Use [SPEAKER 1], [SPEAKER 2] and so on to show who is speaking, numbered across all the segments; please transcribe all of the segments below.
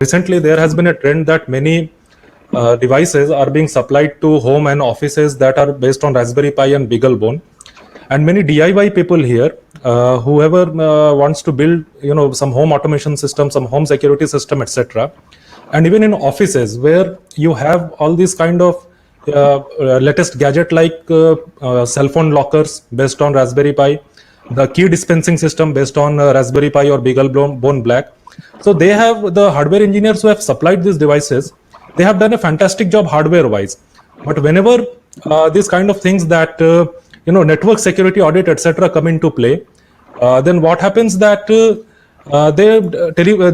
[SPEAKER 1] Recently, there has been a trend that many devices are being supplied to home and offices that are based on Raspberry Pi and BeagleBone. And many DIY people here, whoever wants to build, some home automation system, some home security system, etc. And even in offices where you have all these kind of latest gadget like cell phone lockers based on Raspberry Pi, the key dispensing system based on Raspberry Pi or BeagleBone Black. So they have the hardware engineers who have supplied these devices. They have done a fantastic job hardware wise. But whenever these kind of things that network security audit etc. come into play, then what happens that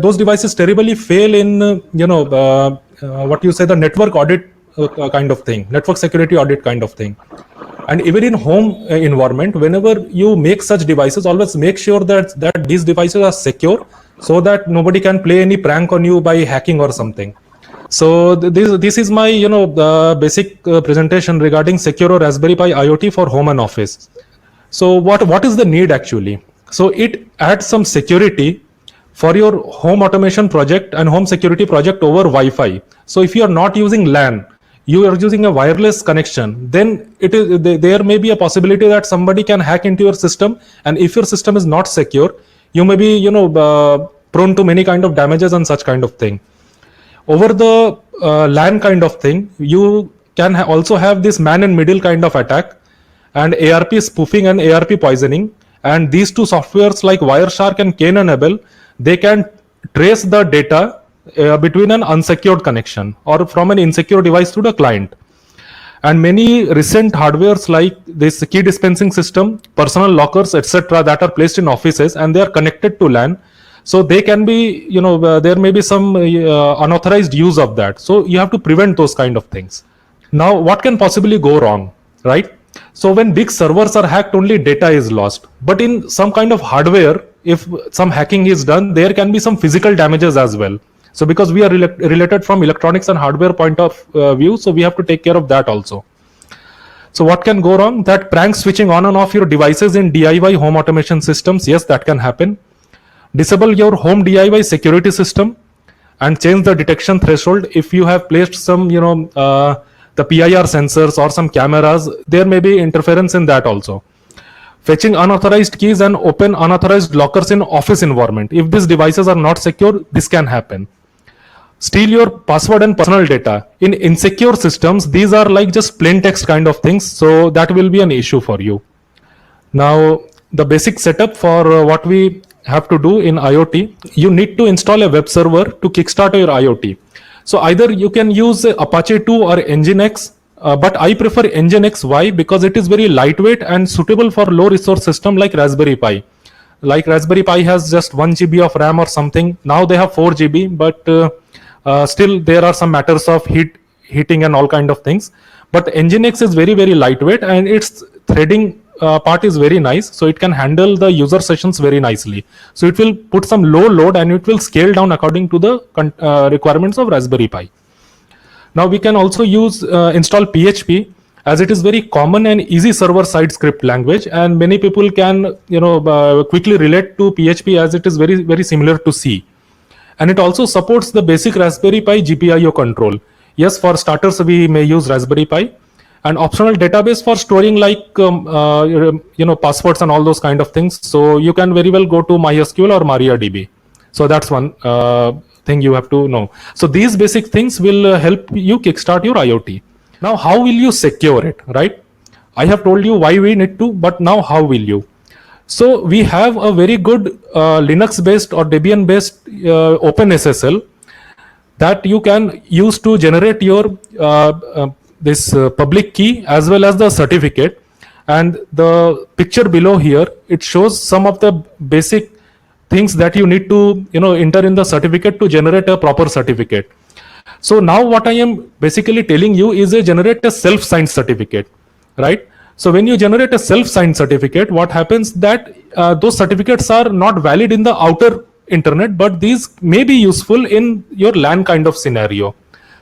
[SPEAKER 1] those devices terribly fail in the network audit kind of thing, network security audit kind of thing. And even in home environment, whenever you make such devices, always make sure that these devices are secure so that nobody can play any prank on you by hacking or something. So this is my basic presentation regarding secure Raspberry Pi IoT for home and office. So what is the need actually? So it adds some security for your home automation project and home security project over Wi-Fi. So if you are not using LAN, you are using a wireless connection, then there may be a possibility that somebody can hack into your system, and if your system is not secure, you may be prone to many kind of damages and such kind of thing. Over the LAN kind of thing, you can also have this man-in-middle kind of attack and ARP spoofing and ARP poisoning. And these two softwares like Wireshark and Cain and Abel, they can trace the data between an unsecured connection or from an insecure device to the client. And many recent hardwares like this key dispensing system, personal lockers, etc. that are placed in offices and they are connected to LAN. So they can be, there may be some unauthorized use of that. So you have to prevent those kind of things. Now, what can possibly go wrong, right? So when big servers are hacked, only data is lost. But in some kind of hardware, if some hacking is done, there can be some physical damages as well. So because we are related from electronics and hardware point of view, so we have to take care of that also. So what can go wrong? That prank switching on and off your devices in DIY home automation systems, yes, that can happen. Disable your home DIY security system and change the detection threshold. If you have placed some, the PIR sensors or some cameras, there may be interference in that also. Fetching unauthorized keys and open unauthorized lockers in office environment. If these devices are not secure, this can happen. Steal your password and personal data. In insecure systems, these are like just plain text kind of things, so that will be an issue for you. Now, the basic setup for what we have to do in IoT, you need to install a web server to kickstart your IoT. So either you can use Apache 2 or Nginx, but I prefer Nginx. Why? Because it is very lightweight and suitable for low resource system like Raspberry Pi. Like Raspberry Pi has just 1 GB of RAM or something. Now they have 4 GB, but still there are some matters of heating and all kind of things. But Nginx is very, very lightweight and its threading part is very nice, so it can handle the user sessions very nicely. So it will put some low load and it will scale down according to the requirements of Raspberry Pi. Now we can also use install PHP, as it is very common and easy server-side script language, and many people can quickly relate to PHP as it is very, very similar to C. And it also supports the basic Raspberry Pi GPIO control. Yes, for starters we may use Raspberry Pi. And optional database for storing like passwords and all those kind of things. So you can very well go to MySQL or MariaDB. So that's one thing you have to know. So these basic things will help you kickstart your IoT. Now, how will you secure it, right? I have told you why we need to, but now how will you? So we have a very good Linux-based or Debian-based OpenSSL that you can use to generate your this public key as well as the certificate. And the picture below here, it shows some of the basic things that you need to enter in the certificate to generate a proper certificate. So now what I am basically telling you is generate a self-signed certificate, right? So when you generate a self-signed certificate, what happens that those certificates are not valid in the outer internet, but these may be useful in your LAN kind of scenario.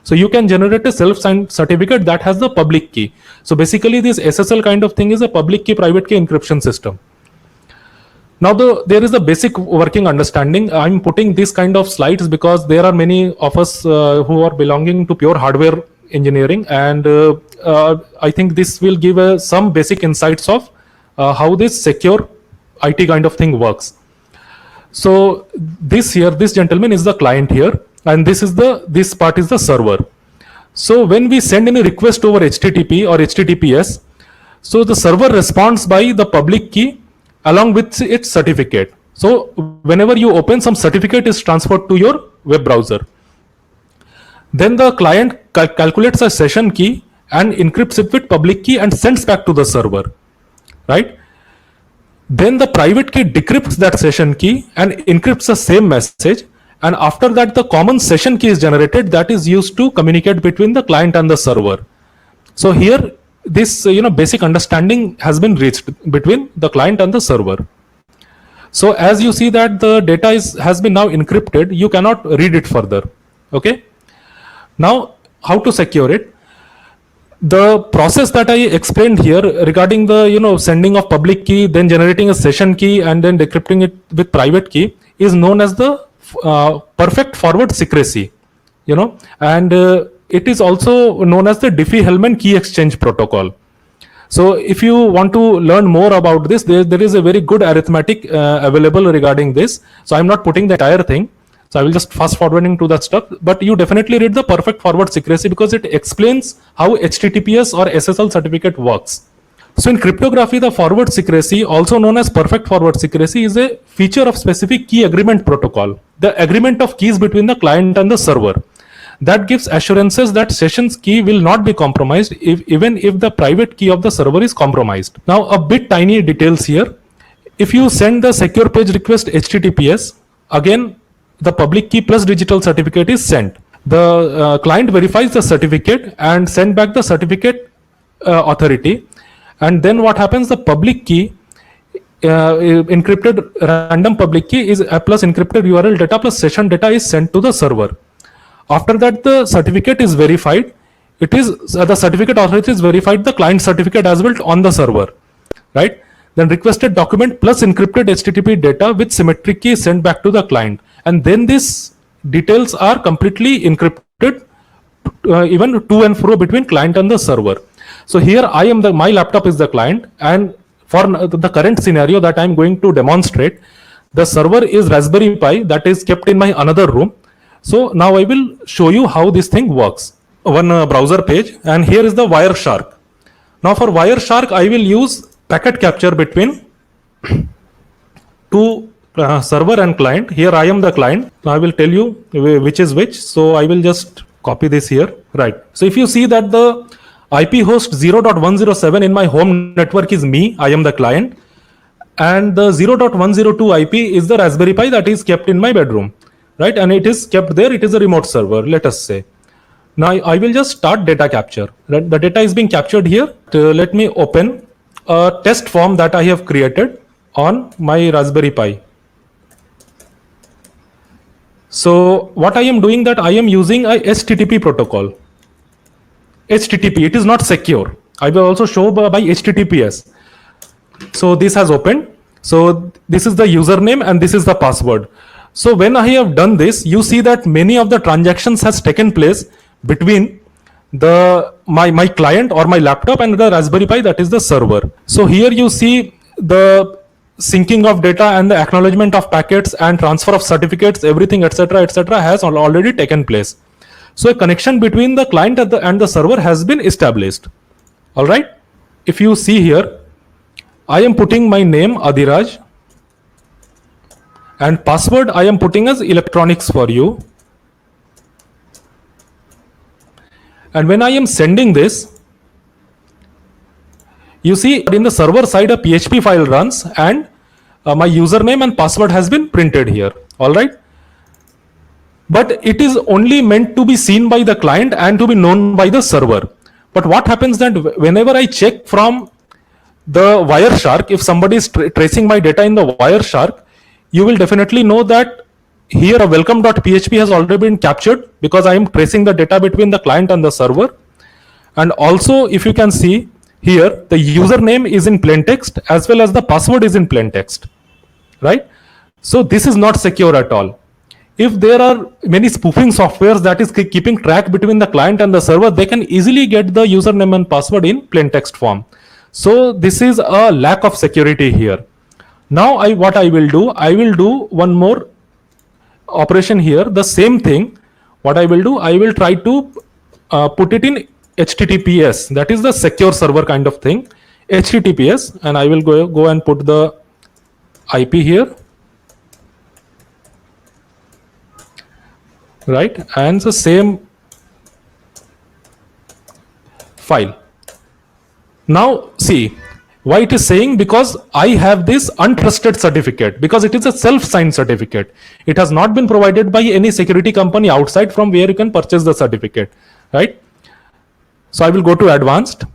[SPEAKER 1] So you can generate a self-signed certificate that has the public key. So basically this SSL kind of thing is a public key, private key encryption system. Now there is a basic working understanding. I'm putting this kind of slides because there are many of us who are belonging to pure hardware engineering, and I think this will give some basic insights of how this secure IT kind of thing works. So this gentleman is the client here, and this part is the server. So when we send any request over HTTP or HTTPS, so the server responds by the public key along with its certificate. So whenever you open, some certificate is transferred to your web browser. Then the client calculates a session key and encrypts it with public key and sends back to the server, right? Then the private key decrypts that session key and encrypts the same message. And after that, the common session key is generated that is used to communicate between the client and the server. So here, this basic understanding has been reached between the client and the server. So as you see that the data has been now encrypted, you cannot read it further. Okay. Now, how to secure it? The process that I explained here regarding the sending of public key, then generating a session key, and then decrypting it with private key is known as the perfect forward secrecy. And it is also known as the Diffie-Hellman key exchange protocol. So if you want to learn more about this, there is a very good arithmetic available regarding this. So I'm not putting the entire thing. So I will just fast forwarding to that stuff, but you definitely read the perfect forward secrecy because it explains how HTTPS or SSL certificate works. So in cryptography, the forward secrecy, also known as perfect forward secrecy, is a feature of specific key agreement protocol, the agreement of keys between the client and the server, that gives assurances that session's key will not be compromised even if the private key of the server is compromised. Now a bit tiny details here. If you send the secure page request HTTPS, again the public key plus digital certificate is sent. The client verifies the certificate and send back the certificate authority. And then what happens? The public key, encrypted random public key is plus encrypted URL data plus session data is sent to the server. After that, the certificate is verified. It is the certificate authority is verified the client certificate as well on the server, right? Then requested document plus encrypted HTTP data with symmetric key sent back to the client. And then these details are completely encrypted even to and fro between client and the server. So here my laptop is the client, and for the current scenario that I'm going to demonstrate, the server is Raspberry Pi that is kept in my another room. So now I will show you how this thing works. One browser page, and here is the Wireshark. Now for Wireshark, I will use packet capture between two server and client. Here I am the client. Now I will tell you which is which. So I will just copy this here. Right. So if you see that the IP host 0.107 in my home network is me, I am the client, and the 0.102 IP is the Raspberry Pi that is kept in my bedroom, right? And it is kept there. It is a remote server, let us say. Now I will just start data capture. The data is being captured here. Let me open a test form that I have created on my Raspberry Pi. So what I am doing, that I am using a HTTP protocol. HTTP, it is not secure. I will also show by HTTPS. So this has opened. So this is the username and this is the password. So when I have done this, you see that many of the transactions has taken place between my client or my laptop and the Raspberry Pi, that is the server. So here you see the syncing of data and the acknowledgement of packets and transfer of certificates, everything, etc., has already taken place. So a connection between the client and the server has been established. All right. If you see here, I am putting my name Adhiraaj, and password I am putting as electronics for you. And when I am sending this, you see in the server side a PHP file runs, and my username and password has been printed here. All right. But it is only meant to be seen by the client and to be known by the server. But what happens that whenever I check from the Wireshark, if somebody is tracing my data in the Wireshark, you will definitely know that here a welcome.php has already been captured because I am tracing the data between the client and the server. And also, if you can see here, the username is in plain text as well as the password is in plain text. right? So this is not secure at all. If there are many spoofing softwares that is keeping track between the client and the server, they can easily get the username and password in plain text form. So this is a lack of security here. Now what I will do one more operation here, the same thing. What I will do, I will try to put it in HTTPS, that is the secure server kind of thing, HTTPS, and I will go and put the IP here, right, and the same file. Now see why it is saying, because I have this untrusted certificate, because it is a self-signed certificate. It has not been provided by any security company outside from where you can purchase the certificate, right? So I will go to advanced,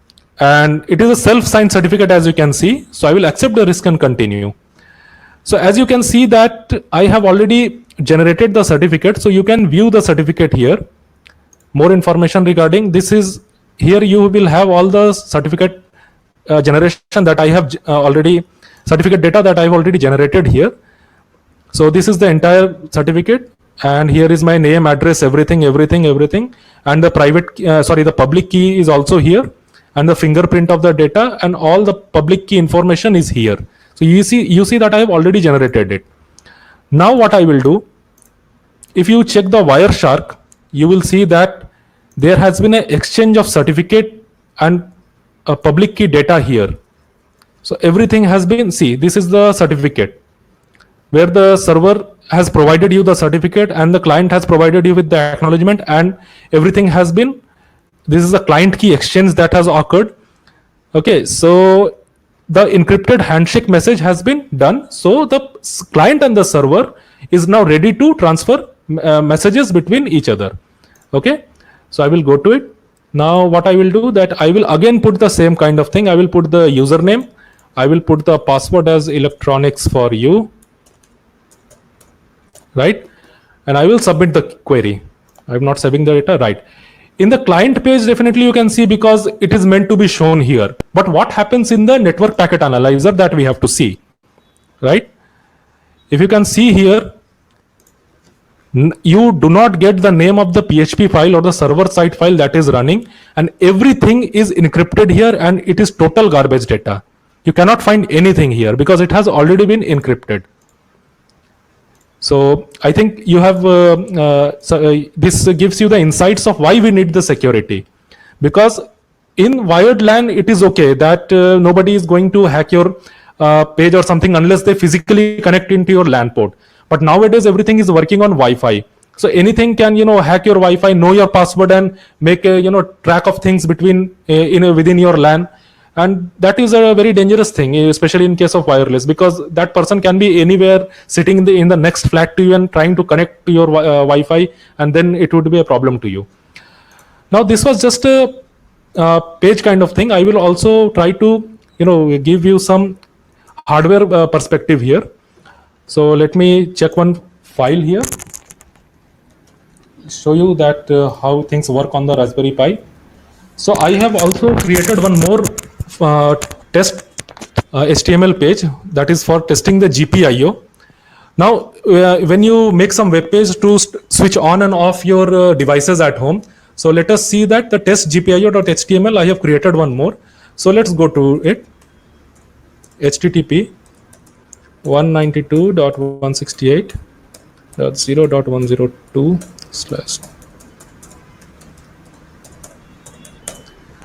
[SPEAKER 1] and it is a self-signed certificate, as you can see. So I will accept the risk and continue. So as you can see that I have already generated the certificate. So you can view the certificate here. More information regarding this is here. You will have all the certificate generation that I have already, certificate data that I have already generated here. So this is the entire certificate, and here is my name, address, everything, and the private the public key is also here, and the fingerprint of the data, and all the public key information is here. So you see that I have already generated it. Now what I will do, if you check the Wireshark, you will see that there has been an exchange of certificate and a public key data here. So everything has been, see, this is the certificate where the server has provided you the certificate and the client has provided you with the acknowledgement, and everything has been, this is a client key exchange that has occurred. Okay, so the encrypted handshake message has been done. So the client and the server is now ready to transfer messages between each other. Okay, so I will go to it. Now what I will do, that I will again put the same kind of thing. I will put the username, I will put the password as electronics for you, right, and I will submit the query. I'm not saving the data, right. In the client page, definitely you can see, because it is meant to be shown here. But what happens in the network packet analyzer, that we have to see, right? If you can see here, you do not get the name of the PHP file or the server side file that is running, and everything is encrypted here, and it is total garbage data. You cannot find anything here because it has already been encrypted. So I think you have this gives you the insights of why we need the security, because in wired LAN it is okay that nobody is going to hack your page or something unless they physically connect into your LAN port. But nowadays everything is working on Wi-Fi, so anything can hack your Wi-Fi, know your password, and make track of things between within your LAN. And that is a very dangerous thing, especially in case of wireless, because that person can be anywhere, sitting in the next flat to you and trying to connect to your Wi-Fi, and then it would be a problem to you. Now this was just a page kind of thing. I will also try to give you some hardware perspective here. So let me check one file here, show you that how things work on the Raspberry Pi. So I have also created one more test HTML page that is for testing the GPIO. Now when you make some web page to switch on and off your devices at home, so let us see that the test GPIO.html, I have created one more. So let's go to it. HTTP 192.168.0.102/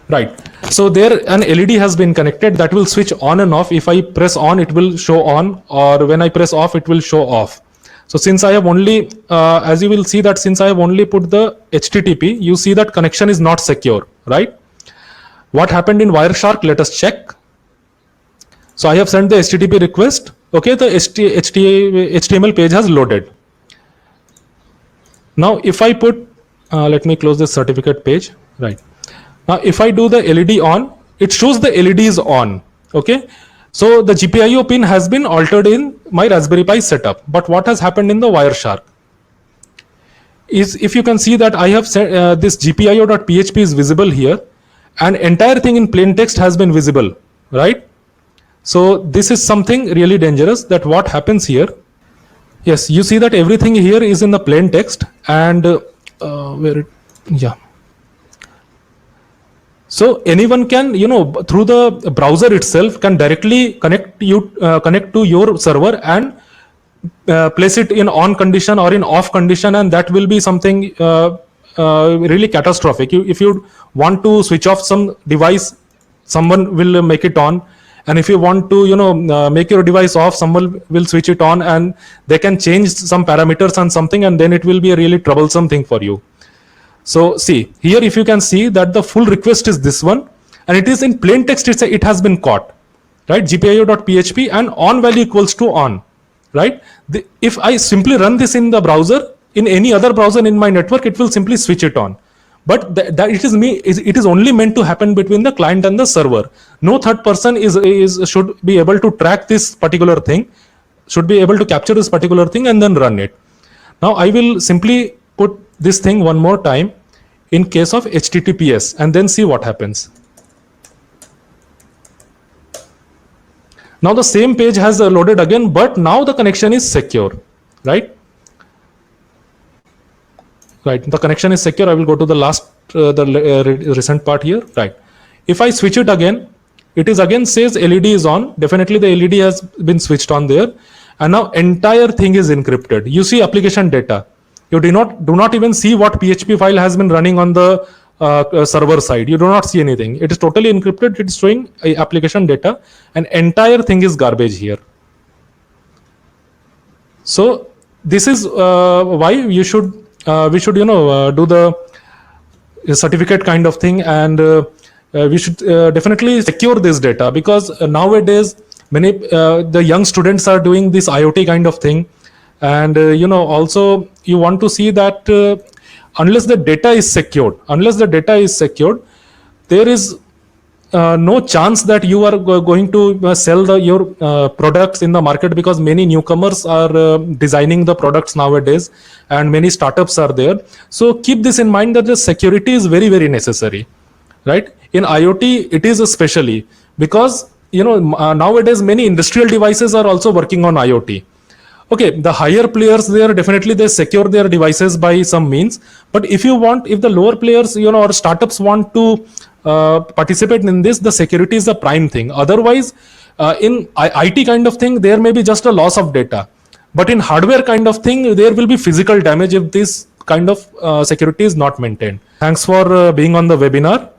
[SPEAKER 1] right. So there an LED has been connected that will switch on and off. If I press on, it will show on, or when I press off, it will show off. So since I have only as you will see that since I have only put the HTTP, you see that connection is not secure, right? What happened in Wireshark? Let us check. So I have sent the HTTP request. Okay, the HTML page has loaded. Now if I put let me close this certificate page, right. Now if I do the LED on, it shows the LED is on. Okay, so the GPIO pin has been altered in my Raspberry Pi setup. But what has happened in the Wireshark is, if you can see that I have set this GPIO.php is visible here, and entire thing in plain text has been visible, right? So this is something really dangerous. That what happens here, yes, you see that everything here is in the plain text, and where it, yeah. So anyone can, through the browser itself, can directly connect to your server and place it in on condition or in off condition, and that will be something really catastrophic. If you want to switch off some device, someone will make it on, and if you want to make your device off, someone will switch it on, and they can change some parameters and something, and then it will be a really troublesome thing for you. So see here, if you can see that the full request is this one, and it is in plain text. It has been caught, right? gpio.php and on value equals to on, right? If I simply run this in the browser, in any other browser in my network, it will simply switch it on. But that it is only meant to happen between the client and the server. No third person should be able to track this particular thing, should be able to capture this particular thing and then run it. Now I will simply put this thing one more time in case of HTTPS and then see what happens. Now the same page has loaded again, but now the connection is secure, right? Right, the connection is secure. I will go to the last, recent part here, right? If I switch it again, it is again says LED is on. Definitely the LED has been switched on there, and now entire thing is encrypted. You see application data. You do not even see what PHP file has been running on the server side. You do not see anything. It is totally encrypted. It is showing application data, and entire thing is garbage here. So this is why we should do the certificate kind of thing, and we should definitely secure this data, because nowadays many the young students are doing this IoT kind of thing, and also you want to see that unless the data is secured, there is no chance that you are going to sell your products in the market, because many newcomers are designing the products nowadays, and many startups are there. So keep this in mind, that the security is very, very necessary, right? In IoT it is especially, because nowadays many industrial devices are also working on IoT. Okay, the higher players there, definitely they secure their devices by some means, but if the lower players or startups want to participate in this, the security is the prime thing. Otherwise in IT kind of thing, there may be just a loss of data, but in hardware kind of thing, there will be physical damage if this kind of security is not maintained. Thanks for being on the webinar.